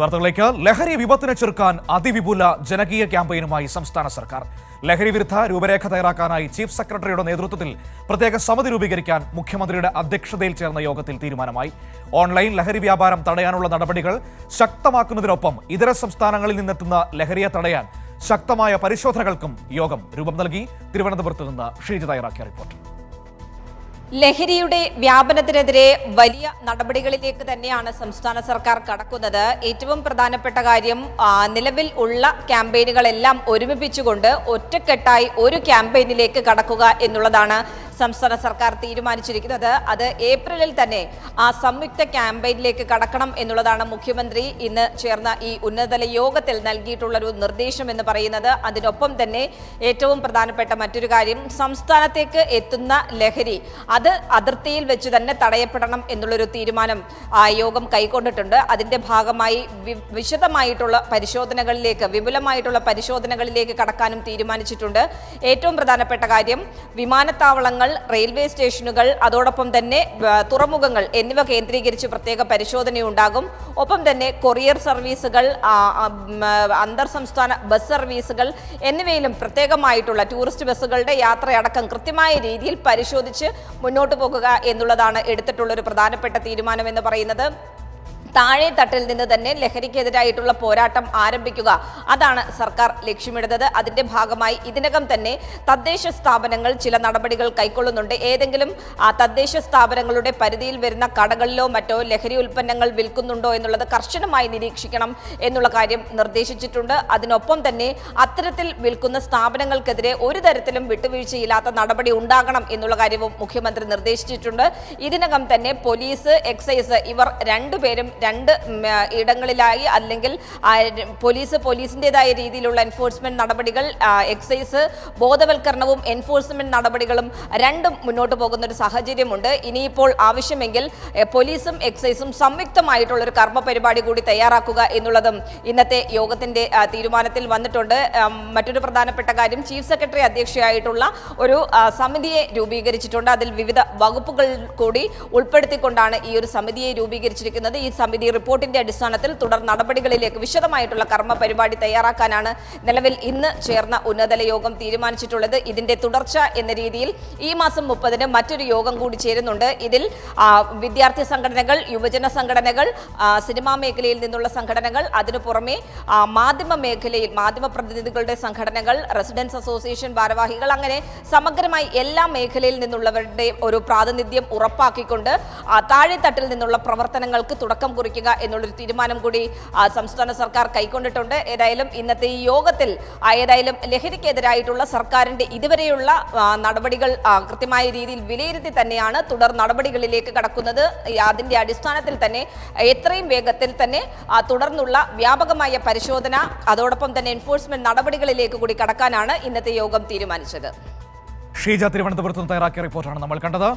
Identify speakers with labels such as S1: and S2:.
S1: വാർത്തകളിലേക്ക്. ലഹരി വിപത്തിനെ ചെറുക്കാൻ അതിവിപുല ജനകീയ ക്യാമ്പയിനുമായി സംസ്ഥാന സർക്കാർ. ലഹരി വിരുദ്ധ രൂപരേഖ തയ്യാറാക്കാനായി ചീഫ് സെക്രട്ടറിയുടെ നേതൃത്വത്തിൽ പ്രത്യേക സമിതി രൂപീകരിക്കാൻ മുഖ്യമന്ത്രിയുടെ അധ്യക്ഷതയിൽ ചേർന്ന യോഗത്തിൽ തീരുമാനമായി. ഓൺലൈൻ ലഹരി വ്യാപാരം തടയാനുള്ള നടപടികൾ ശക്തമാക്കുന്നതിനൊപ്പം ഇതര സംസ്ഥാനങ്ങളിൽ നിന്നെത്തുന്ന ലഹരിയെ തടയാൻ ശക്തമായ പരിശോധനകൾക്കും യോഗം രൂപം നൽകി. തിരുവനന്തപുരത്ത് നിന്ന് ഷീജ തയ്യാറാക്കിയ റിപ്പോർട്ട്.
S2: ലഹരിയുടെ വ്യാപനത്തിനെതിരെ വലിയ നടപടികളിലേക്ക് തന്നെയാണ് സംസ്ഥാന സർക്കാർ കടക്കുന്നത്. ഏറ്റവും പ്രധാനപ്പെട്ട കാര്യം, നിലവിൽ ഉള്ള ക്യാമ്പയിനുകളെല്ലാം ഒരുമിപ്പിച്ചുകൊണ്ട് ഒറ്റക്കെട്ടായി ഒരു ക്യാമ്പയിനിലേക്ക് കടക്കുക എന്നുള്ളതാണ് സംസ്ഥാന സർക്കാർ തീരുമാനിച്ചിരിക്കുന്നത്. അത് ഏപ്രിലിൽ തന്നെ ആ സംയുക്ത ക്യാമ്പയിനിലേക്ക് കടക്കണം എന്നുള്ളതാണ് മുഖ്യമന്ത്രി ഇന്ന് ചേർന്ന ഈ ഉന്നതതല യോഗത്തിൽ നൽകിയിട്ടുള്ളൊരു നിർദ്ദേശം എന്ന് പറയുന്നത്. അതിനൊപ്പം തന്നെ ഏറ്റവും പ്രധാനപ്പെട്ട മറ്റൊരു കാര്യം, സംസ്ഥാനത്തേക്ക് എത്തുന്ന ലഹരി അത് അതിർത്തിയിൽ വെച്ച് തന്നെ തടയപ്പെടണം എന്നുള്ളൊരു തീരുമാനം യോഗം കൈക്കൊണ്ടിട്ടുണ്ട്. അതിൻ്റെ ഭാഗമായി വിശദമായിട്ടുള്ള പരിശോധനകളിലേക്ക്, വിപുലമായിട്ടുള്ള പരിശോധനകളിലേക്ക് കടക്കാനും തീരുമാനിച്ചിട്ടുണ്ട്. ഏറ്റവും പ്രധാനപ്പെട്ട കാര്യം, വിമാനത്താവളങ്ങൾ, റെയിൽവേ സ്റ്റേഷനുകൾ, അതോടൊപ്പം തന്നെ തുറമുഖങ്ങൾ എന്നിവ കേന്ദ്രീകരിച്ച് പ്രത്യേക പരിശോധനയുണ്ടാകും. ഒപ്പം തന്നെ കൊറിയർ സർവീസുകൾ, അന്തർ സംസ്ഥാന ബസ് സർവീസുകൾ എന്നിവയിലും പ്രത്യേകമായിട്ടുള്ള ടൂറിസ്റ്റ് ബസ്സുകളുടെ യാത്രയടക്കം കൃത്യമായ രീതിയിൽ പരിശോധിച്ച് മുന്നോട്ട് പോകുക എന്നുള്ളതാണ് എടുത്തിട്ടുള്ള ഒരു പ്രധാനപ്പെട്ട തീരുമാനം എന്ന് പറയുന്നത്. താഴെ തട്ടിൽ നിന്ന് തന്നെ ലഹരിക്കെതിരായിട്ടുള്ള പോരാട്ടം ആരംഭിക്കുക, അതാണ് സർക്കാർ ലക്ഷ്യമിടുന്നത്. അതിൻ്റെ ഭാഗമായി ഇതിനകം തന്നെ തദ്ദേശ സ്ഥാപനങ്ങൾ ചില നടപടികൾ കൈക്കൊള്ളുന്നുണ്ട്. ഏതെങ്കിലും തദ്ദേശ സ്ഥാപനങ്ങളുടെ പരിധിയിൽ വരുന്ന കടകളിലോ മറ്റോ ലഹരി ഉൽപ്പന്നങ്ങൾ വിൽക്കുന്നുണ്ടോ എന്നുള്ളത് കർശനമായി നിരീക്ഷിക്കണം എന്നുള്ള കാര്യം നിർദ്ദേശിച്ചിട്ടുണ്ട്. അതിനൊപ്പം തന്നെ അത്തരത്തിൽ വിൽക്കുന്ന സ്ഥാപനങ്ങൾക്കെതിരെ ഒരു തരത്തിലും വിട്ടുവീഴ്ചയില്ലാത്ത നടപടി ഉണ്ടാകണം എന്നുള്ള കാര്യവും മുഖ്യമന്ത്രി നിർദ്ദേശിച്ചിട്ടുണ്ട്. ഇതിനകം തന്നെ പോലീസ്, എക്സൈസ് ഇവർ രണ്ടുപേരും രണ്ട് ഇടങ്ങളിലായി, അല്ലെങ്കിൽ പോലീസിൻ്റെതായ രീതിയിലുള്ള എൻഫോഴ്സ്മെന്റ് നടപടികൾ, എക്സൈസ് ബോധവൽക്കരണവും എൻഫോഴ്സ്മെന്റ് നടപടികളും രണ്ടും മുന്നോട്ട് പോകുന്ന ഒരു സാഹചര്യമുണ്ട്. ഇനിയിപ്പോൾ ആവശ്യമെങ്കിൽ പോലീസും എക്സൈസും സംയുക്തമായിട്ടുള്ള ഒരു കർമ്മ പരിപാടി കൂടി തയ്യാറാക്കുക എന്നുള്ളതും ഇന്നത്തെ യോഗത്തിന്റെ തീരുമാനത്തിൽ വന്നിട്ടുണ്ട്. മറ്റൊരു പ്രധാനപ്പെട്ട കാര്യം, ചീഫ് സെക്രട്ടറി അധ്യക്ഷയായിട്ടുള്ള ഒരു സമിതിയെ രൂപീകരിച്ചിട്ടുണ്ട്. അതിൽ വിവിധ വകുപ്പുകൾ കൂടി ഉൾപ്പെടുത്തിക്കൊണ്ടാണ് ഈ ഒരു സമിതിയെ രൂപീകരിച്ചിരിക്കുന്നത്. ഈ സമിതി റിപ്പോർട്ടിന്റെ അടിസ്ഥാനത്തിൽ തുടർ നടപടികളിലേക്ക് വിശദമായിട്ടുള്ള കർമ്മ പരിപാടി തയ്യാറാക്കാനാണ് നിലവിൽ ഇന്ന് ചേർന്ന ഉന്നതതല യോഗം തീരുമാനിച്ചിട്ടുള്ളത്. ഇതിന്റെ തുടർച്ച എന്ന രീതിയിൽ ഈ മാസം 30-ന് മറ്റൊരു യോഗം കൂടി ചേരുന്നുണ്ട്. ഇതിൽ വിദ്യാർത്ഥി സംഘടനകൾ, യുവജന സംഘടനകൾ, സിനിമാ മേഖലയിൽ നിന്നുള്ള സംഘടനകൾ, അതിനു പുറമെ മാധ്യമ മേഖലയിൽ മാധ്യമ പ്രതിനിധികളുടെ സംഘടനകൾ, റെസിഡൻസ് അസോസിയേഷൻ ഭാരവാഹികൾ, അങ്ങനെ സമഗ്രമായി എല്ലാ മേഖലയിൽ നിന്നുള്ളവരുടെ ഒരു പ്രാതിനിധ്യം ഉറപ്പാക്കിക്കൊണ്ട് താഴെത്തട്ടിൽ നിന്നുള്ള പ്രവർത്തനങ്ങൾക്ക് തുടക്കം കുറിക്കുക എന്നുള്ളൊരു തീരുമാനം കൂടി സംസ്ഥാന സർക്കാർ കൈക്കൊണ്ടിട്ടുണ്ട്. ഏതായാലും ഇന്നത്തെ ഈ യോഗത്തിൽ ലഹരിക്കെതിരായിട്ടുള്ള സർക്കാരിന്റെ ഇതുവരെയുള്ള നടപടികൾ കൃത്യമായ രീതിയിൽ വിലയിരുത്തി തന്നെയാണ് തുടർ നടപടികളിലേക്ക് കടക്കുന്നത്. അതിന്റെ അടിസ്ഥാനത്തിൽ തന്നെ എത്രയും വേഗത്തിൽ തന്നെ തുടർന്നുള്ള വ്യാപകമായ പരിശോധന, അതോടൊപ്പം തന്നെ എൻഫോഴ്സ്മെന്റ് നടപടികളിലേക്ക് കൂടി കടക്കാനാണ് ഇന്നത്തെ യോഗം തീരുമാനിച്ചത്.
S1: ഷീജ തിരുവനന്തപുരത്ത് നിന്ന് തയ്യാറാക്കിയ റിപ്പോർട്ടാണ് നമ്മൾ കണ്ടത്.